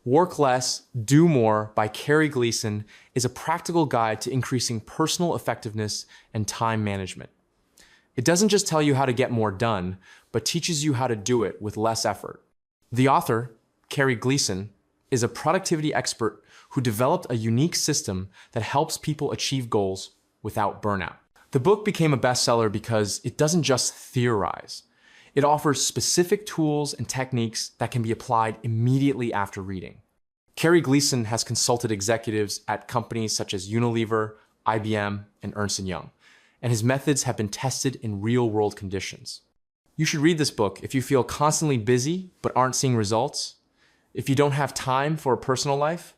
Work Less, Do More by Kerry Gleeson is a practical guide to increasing personal effectiveness and time management. It doesn't just tell you how to get more done, but teaches you how to do it with less effort. The author, Kerry Gleeson, is a productivity expert who developed a unique system that helps people achieve goals without burnout. The book became a bestseller because it doesn't just theorize. It offers specific tools and techniques that can be applied immediately after reading. Kerry Gleeson has consulted executives at companies such as Unilever, IBM, and Ernst & Young, and his methods have been tested in real-world conditions. You should read this book if you feel constantly busy but aren't seeing results, if you don't have time for a personal life,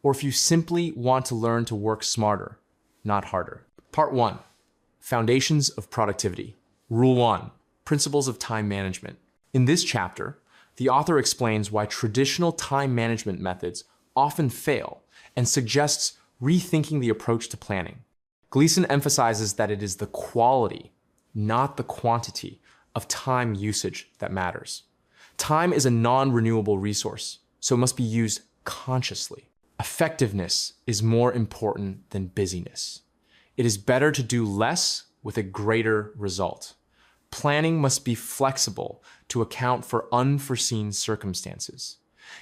or if you simply want to learn to work smarter, not harder. Part 1. Foundations of Productivity. Rule 1. Principles of Time Management. In this chapter, the author explains why traditional time management methods often fail and suggests rethinking the approach to planning. Gleeson emphasizes that it is the quality, not the quantity, of time usage that matters. Time is a non-renewable resource, so it must be used consciously. Effectiveness is more important than busyness. It is better to do less with a greater result. Planning must be flexible to account for unforeseen circumstances.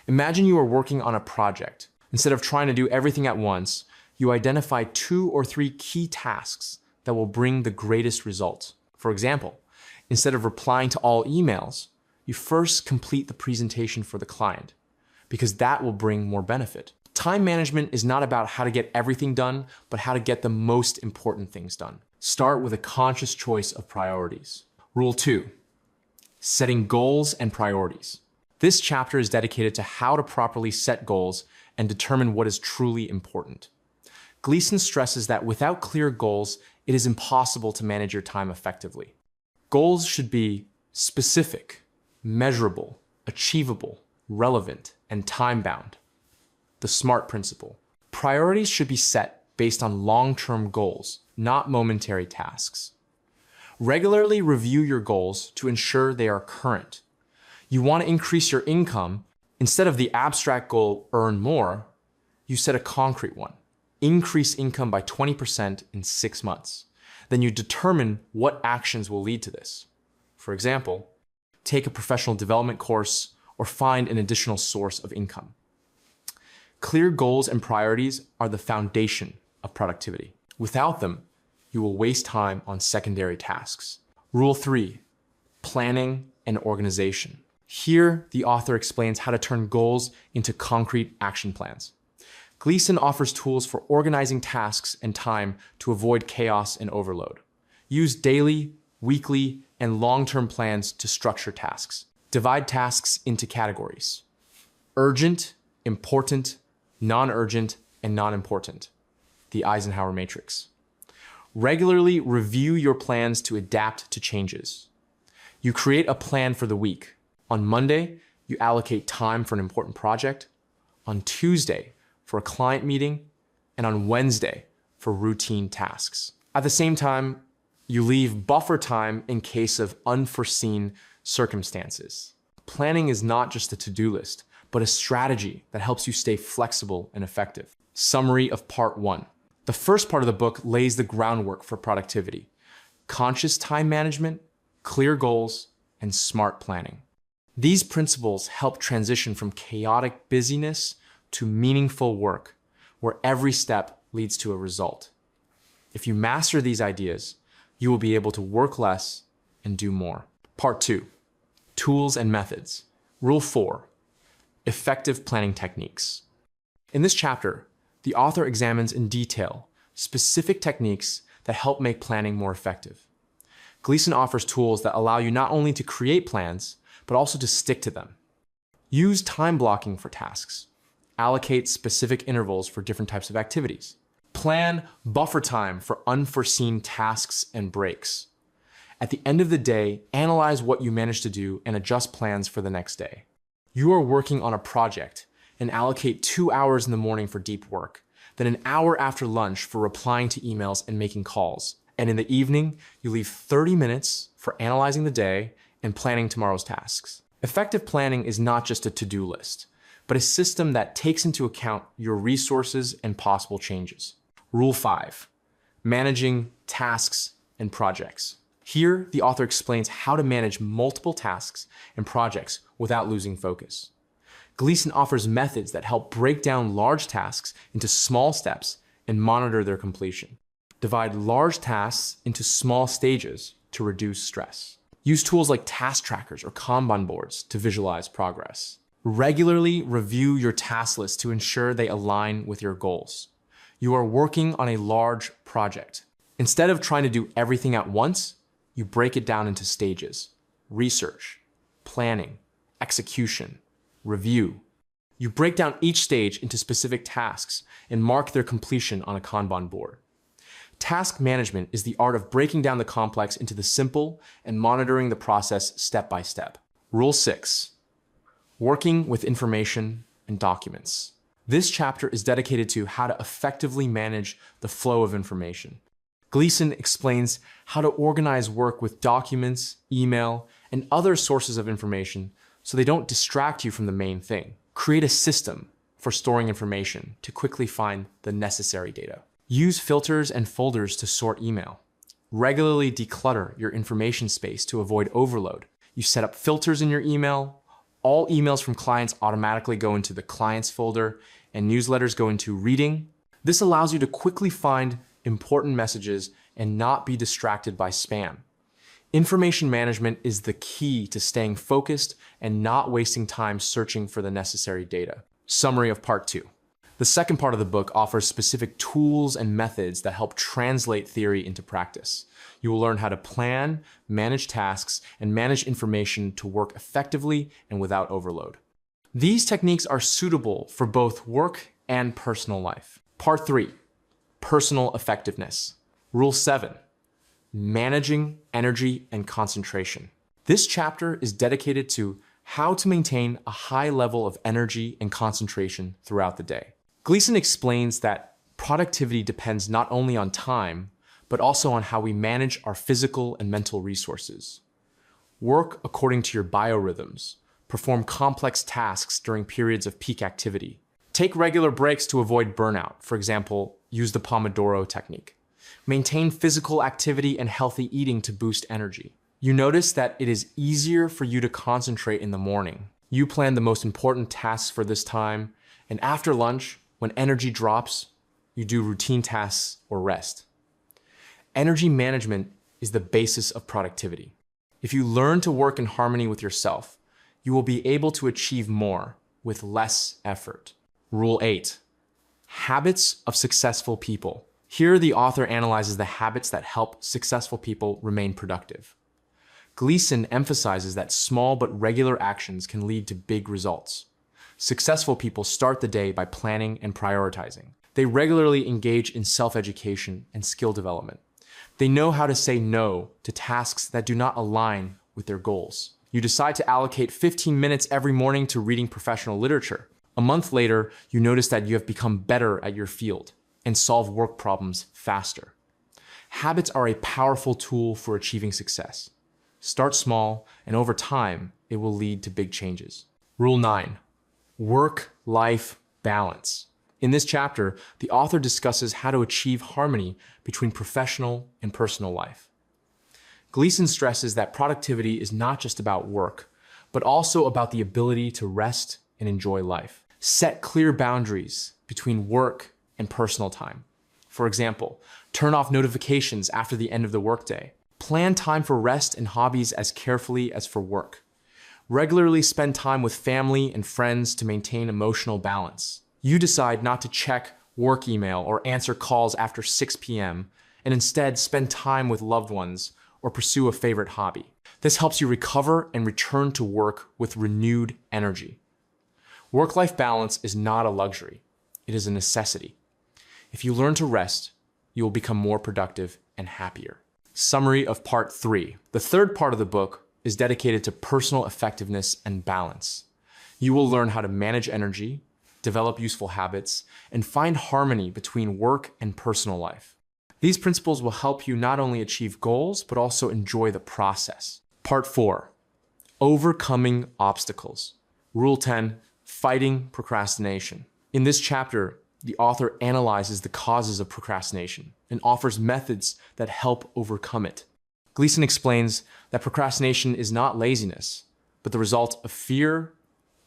Imagine you are working on a project. Instead of trying to do everything at once, you identify 2 or 3 key tasks that will bring the greatest result. For example, instead of replying to all emails, you first complete the presentation for the client, because that will bring more benefit. Time management is not about how to get everything done, but how to get the most important things done. Start with a conscious choice of priorities. Rule 2. Setting goals and priorities. This chapter is dedicated to how to properly set goals and determine what is truly important. Gleeson stresses that without clear goals, it is impossible to manage your time effectively. Goals should be specific, measurable, achievable, relevant, and time-bound. The SMART principle. Priorities should be set based on long-term goals, not momentary tasks. Regularly review your goals to ensure they are current. You want to increase your income. Instead of the abstract goal, earn more, you set a concrete one. Increase income by 20% in 6 months. Then you determine what actions will lead to this. For example, take a professional development course or find an additional source of income. Clear goals and priorities are the foundation of productivity. Without them, you will waste time on secondary tasks. Rule 3. Planning and organization. Here, the author explains how to turn goals into concrete action plans. Gleeson offers tools for organizing tasks and time to avoid chaos and overload. Use daily, weekly, and long-term plans to structure tasks. Divide tasks into categories: urgent, important, non-urgent, and non-important. The Eisenhower matrix. Regularly review your plans to adapt to changes. You create a plan for the week. On Monday, you allocate time for an important project. On Tuesday, for a client meeting. And on Wednesday, for routine tasks. At the same time, you leave buffer time in case of unforeseen circumstances. Planning is not just a to-do list, but a strategy that helps you stay flexible and effective. Summary of Part 1. The first part of the book lays the groundwork for productivity: conscious time management, clear goals, and smart planning. These principles help transition from chaotic busyness to meaningful work, where every step leads to a result. If you master these ideas, you will be able to work less and do more. Part 2. Tools and methods. Rule 4. Effective planning techniques. In this chapter, the author examines in detail specific techniques that help make planning more effective. Gleeson offers tools that allow you not only to create plans, but also to stick to them. Use time blocking for tasks. Allocate specific intervals for different types of activities. Plan buffer time for unforeseen tasks and breaks. At the end of the day, analyze what you managed to do and adjust plans for the next day. You are working on a project and allocate 2 hours in the morning for deep work, then an hour after lunch for replying to emails and making calls. And in the evening, you leave 30 minutes for analyzing the day and planning tomorrow's tasks. Effective planning is not just a to-do list, but a system that takes into account your resources and possible changes. Rule 5, managing tasks and projects. Here, the author explains how to manage multiple tasks and projects without losing focus. Gleeson offers methods that help break down large tasks into small steps and monitor their completion. Divide large tasks into small stages to reduce stress. Use tools like task trackers or Kanban boards to visualize progress. Regularly review your task list to ensure they align with your goals. You are working on a large project. Instead of trying to do everything at once, you break it down into stages: research, planning, execution, review. You break down each stage into specific tasks and mark their completion on a Kanban board. Task management is the art of breaking down the complex into the simple and monitoring the process step by step. Rule 6, working with information and documents. This chapter is dedicated to how to effectively manage the flow of information. Gleeson explains how to organize work with documents, email, and other sources of information so they don't distract you from the main thing. Create a system for storing information to quickly find the necessary data. Use filters and folders to sort email. Regularly declutter your information space to avoid overload. You set up filters in your email. All emails from clients automatically go into the clients folder, and newsletters go into reading. This allows you to quickly find important messages and not be distracted by spam. Information management is the key to staying focused and not wasting time searching for the necessary data. Summary of part 2. The second part of the book offers specific tools and methods that help translate theory into practice. You will learn how to plan, manage tasks, and manage information to work effectively and without overload. These techniques are suitable for both work and personal life. Part 3, personal effectiveness. Rule 7, managing energy and concentration. This chapter is dedicated to how to maintain a high level of energy and concentration throughout the day. Gleeson explains that productivity depends not only on time, but also on how we manage our physical and mental resources. Work according to your biorhythms. Perform complex tasks during periods of peak activity. Take regular breaks to avoid burnout. For example, use the Pomodoro technique. Maintain physical activity and healthy eating to boost energy. You notice that it is easier for you to concentrate in the morning. You plan the most important tasks for this time, and after lunch, when energy drops, you do routine tasks or rest. Energy management is the basis of productivity. If you learn to work in harmony with yourself, you will be able to achieve more with less effort. Rule 8, habits of successful people. Here, the author analyzes the habits that help successful people remain productive. Gleeson emphasizes that small but regular actions can lead to big results. Successful people start the day by planning and prioritizing. They regularly engage in self-education and skill development. They know how to say no to tasks that do not align with their goals. You decide to allocate 15 minutes every morning to reading professional literature. A month later, you notice that you have become better at your field and solve work problems faster. Habits are a powerful tool for achieving success. Start small, and over time, it will lead to big changes. Rule 9, work-life balance. In this chapter, the author discusses how to achieve harmony between professional and personal life. Gleeson stresses that productivity is not just about work, but also about the ability to rest and enjoy life. Set clear boundaries between work and personal time. For example, turn off notifications after the end of the workday. Plan time for rest and hobbies as carefully as for work. Regularly spend time with family and friends to maintain emotional balance. You decide not to check work email or answer calls after 6 p.m. and instead spend time with loved ones or pursue a favorite hobby. This helps you recover and return to work with renewed energy. Work-life balance is not a luxury. It is a necessity. If you learn to rest, you will become more productive and happier. Summary of part 3. The third part of the book is dedicated to personal effectiveness and balance. You will learn how to manage energy, develop useful habits, and find harmony between work and personal life. These principles will help you not only achieve goals, but also enjoy the process. Part 4, overcoming obstacles. Rule 10, fighting procrastination. In this chapter, the author analyzes the causes of procrastination and offers methods that help overcome it. Gleeson explains that procrastination is not laziness, but the result of fear,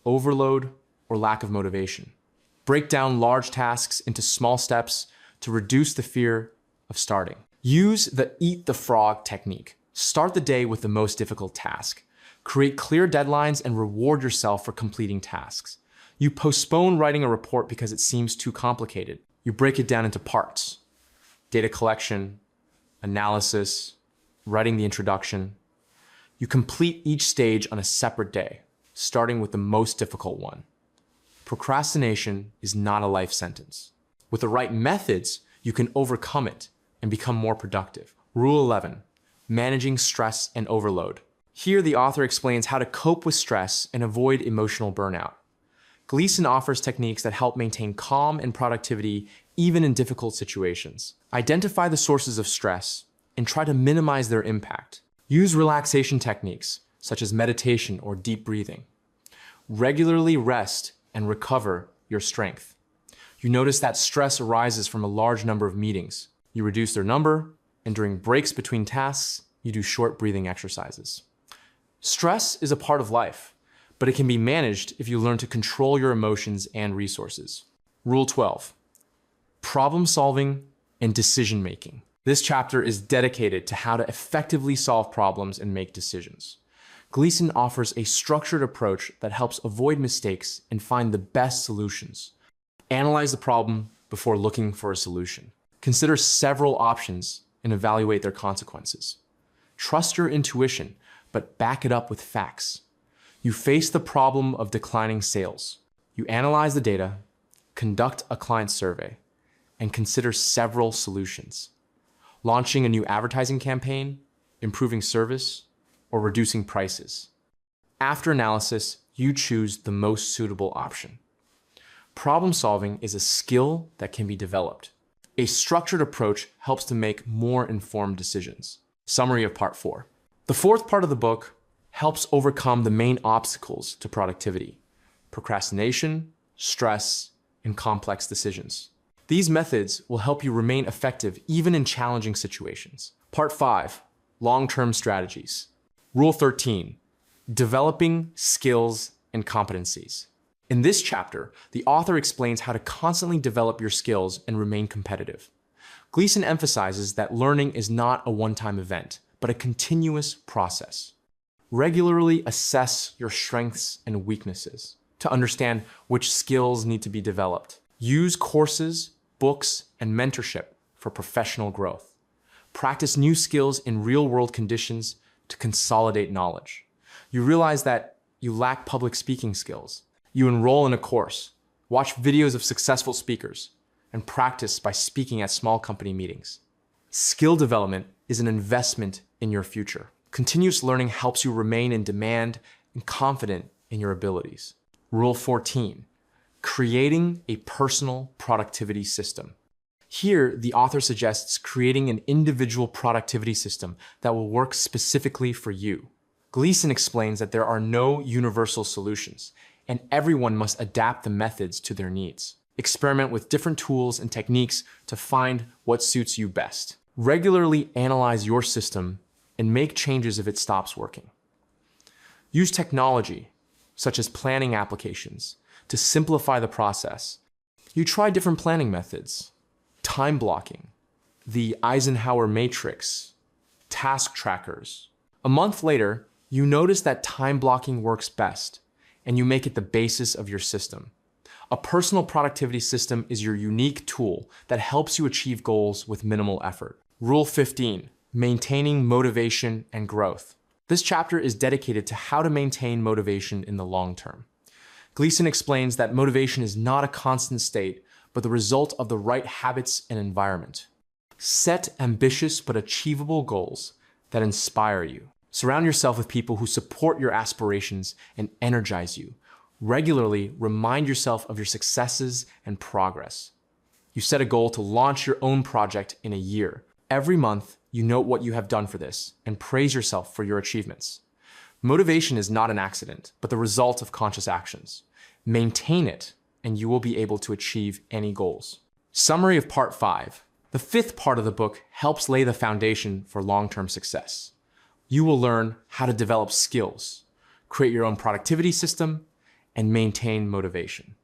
overload, or lack of motivation. Break down large tasks into small steps to reduce the fear of starting. Use the eat the frog technique. Start the day with the most difficult task. Create clear deadlines and reward yourself for completing tasks. You postpone writing a report because it seems too complicated. You break it down into parts: data collection, analysis, writing the introduction. You complete each stage on a separate day, starting with the most difficult one. Procrastination is not a life sentence. With the right methods, you can overcome it and become more productive. Rule 11, managing stress and overload. Here, the author explains how to cope with stress and avoid emotional burnout. Gleeson offers techniques that help maintain calm and productivity even in difficult situations. Identify the sources of stress and try to minimize their impact. Use relaxation techniques, such as meditation or deep breathing. Regularly rest and recover your strength. You notice that stress arises from a large number of meetings. You reduce their number, and during breaks between tasks, you do short breathing exercises. Stress is a part of life, but it can be managed if you learn to control your emotions and resources. Rule 12, problem solving and decision making. This chapter is dedicated to how to effectively solve problems and make decisions. Gleeson offers a structured approach that helps avoid mistakes and find the best solutions. Analyze the problem before looking for a solution. Consider several options and evaluate their consequences. Trust your intuition, but back it up with facts. You face the problem of declining sales. You analyze the data, conduct a client survey, and consider several solutions. Launching a new advertising campaign, improving service, or reducing prices. After analysis, you choose the most suitable option. Problem solving is a skill that can be developed. A structured approach helps to make more informed decisions. Summary of part 4. The fourth part of the book helps overcome the main obstacles to productivity: procrastination, stress, and complex decisions. These methods will help you remain effective even in challenging situations. Part 5, long-term strategies. Rule 13, developing skills and competencies. In this chapter, the author explains how to constantly develop your skills and remain competitive. Gleeson emphasizes that learning is not a one-time event, but a continuous process. Regularly assess your strengths and weaknesses to understand which skills need to be developed. Use courses, books, and mentorship for professional growth. Practice new skills in real-world conditions to consolidate knowledge. You realize that you lack public speaking skills. You enroll in a course, watch videos of successful speakers, and practice by speaking at small company meetings. Skill development is an investment in your future. Continuous learning helps you remain in demand and confident in your abilities. Rule 14, creating a personal productivity system. Here, the author suggests creating an individual productivity system that will work specifically for you. Gleeson explains that there are no universal solutions, and everyone must adapt the methods to their needs. Experiment with different tools and techniques to find what suits you best. Regularly analyze your system and make changes if it stops working. Use technology, such as planning applications, to simplify the process. You try different planning methods: time blocking, the Eisenhower matrix, task trackers. A month later, you notice that time blocking works best, and you make it the basis of your system. A personal productivity system is your unique tool that helps you achieve goals with minimal effort. Rule 15, maintaining motivation and growth. This chapter is dedicated to how to maintain motivation in the long term. Gleeson explains that motivation is not a constant state, but the result of the right habits and environment. Set ambitious but achievable goals that inspire you. Surround yourself with people who support your aspirations and energize you. Regularly remind yourself of your successes and progress. You set a goal to launch your own project in a year. Every month, you note what you have done for this and praise yourself for your achievements. Motivation is not an accident, but the result of conscious actions. Maintain it, and you will be able to achieve any goals. Summary of Part 5. The fifth part of the book helps lay the foundation for long-term success. You will learn how to develop skills, create your own productivity system, and maintain motivation.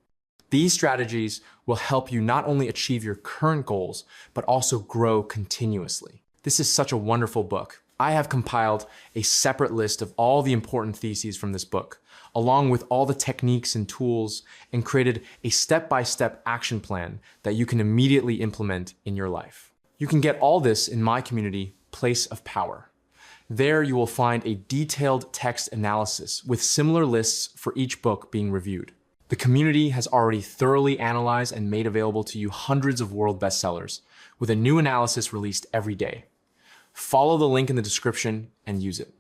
These strategies will help you not only achieve your current goals, but also grow continuously. This is such a wonderful book. I have compiled a separate list of all the important theses from this book, along with all the techniques and tools, and created a step-by-step action plan that you can immediately implement in your life. You can get all this in my community, Place of Power. There you will find a detailed text analysis with similar lists for each book being reviewed. The community has already thoroughly analyzed and made available to you hundreds of world bestsellers, with a new analysis released every day. Follow the link in the description and use it.